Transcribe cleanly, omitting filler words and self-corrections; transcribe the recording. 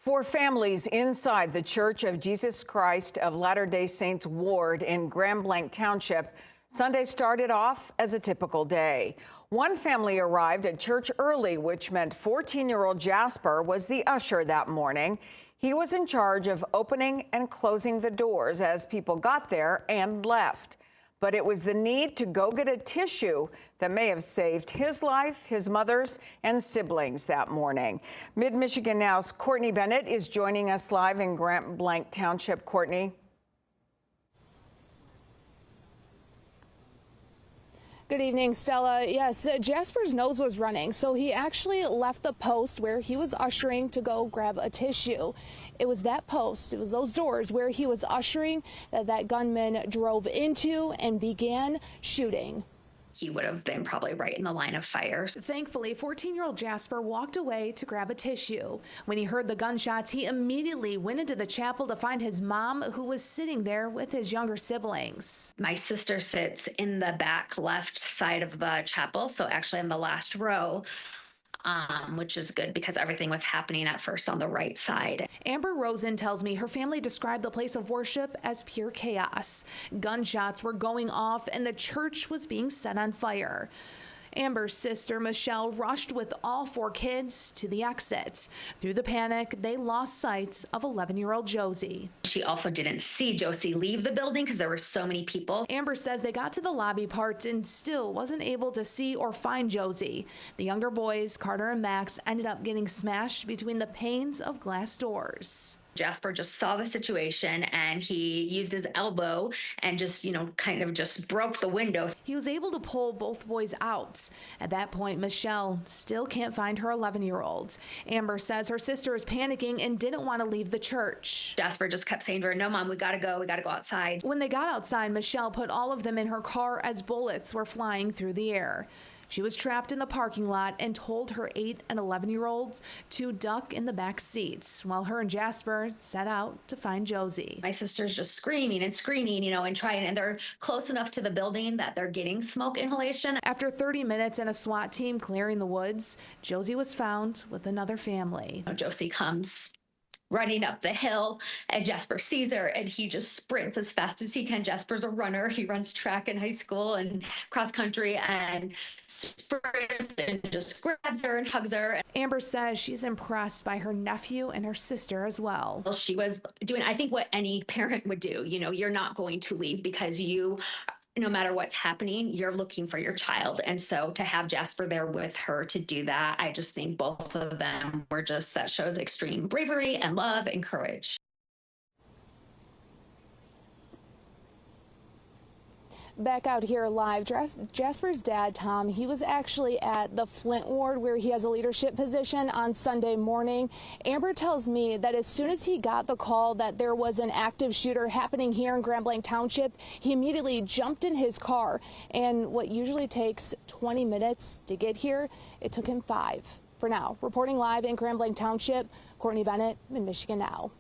For families inside the Church of Jesus Christ of Latter-day Saints ward in Grand Blanc Township, Sunday started off as a typical day. One family arrived at church early, which meant 14-year-old Jasper was the usher that morning. He was in charge of opening and closing the doors as people got there and left. But it was the need to go get a tissue that may have saved his life, his mother's, and siblings that morning. Mid-Michigan Now's Courtney Bennett is joining us live in Grand Blanc Township. Courtney. Good evening, Stella. Yes, Jasper's nose was running, so he actually left the post where he was ushering to go grab a tissue. It was that post, it was those doors where he was ushering that gunman drove into and began shooting. He would have been probably right in the line of fire. Thankfully, 14-year-old Jasper walked away to grab a tissue. When he heard the gunshots, he immediately went into the chapel to find his mom, who was sitting there with his younger siblings. My sister sits in the back left side of the chapel, so actually in the last row. Which is good because everything was happening at first on the right side. Amber Rosen tells me her family described the place of worship as pure chaos. Gunshots were going off and the church was being set on fire. Amber's sister, Michelle, rushed with all 4 kids to the exit. Through the panic, they lost sight of 11-year-old Josie. She also didn't see Josie leave the building because there were so many people. Amber says they got to the lobby part and still wasn't able to see or find Josie. The younger boys, Carter and Max, ended up getting smashed between the panes of glass doors. Jasper just saw the situation and he used his elbow and just, kind of just broke the window. He was able to pull both boys out. At that point, Michelle still can't find her 11-year-old. Amber says her sister is panicking and didn't want to leave the church. Jasper just kept saying to her, "No, Mom, we got to go outside." When they got outside, Michelle put all of them in her car as bullets were flying through the air. She was trapped in the parking lot and told her 8 and 11-year-olds to duck in the back seats while her and Jasper set out to find Josie. My sister's just screaming and screaming, and trying, and they're close enough to the building that they're getting smoke inhalation. After 30 minutes and a SWAT team clearing the woods, Josie was found with another family. Josie comes running up the hill and Jasper sees her and he just sprints as fast as he can. Jasper's a runner. He runs track in high school and cross country and sprints and just grabs her and hugs her. Amber says she's impressed by her nephew and her sister as well. She was doing, I think, what any parent would do. You're not going to leave because no matter what's happening, you're looking for your child. And so to have Jasper there with her to do that, I just think both of them were that shows extreme bravery and love and courage. Back out here live, Jasper's dad, Tom, he was actually at the Flint ward where he has a leadership position on Sunday morning. Amber tells me that as soon as he got the call that there was an active shooter happening here in Grand Blanc Township, he immediately jumped in his car. And what usually takes 20 minutes to get here, it took him 5. For now, reporting live in Grand Blanc Township, Courtney Bennett, Mid-Michigan Now.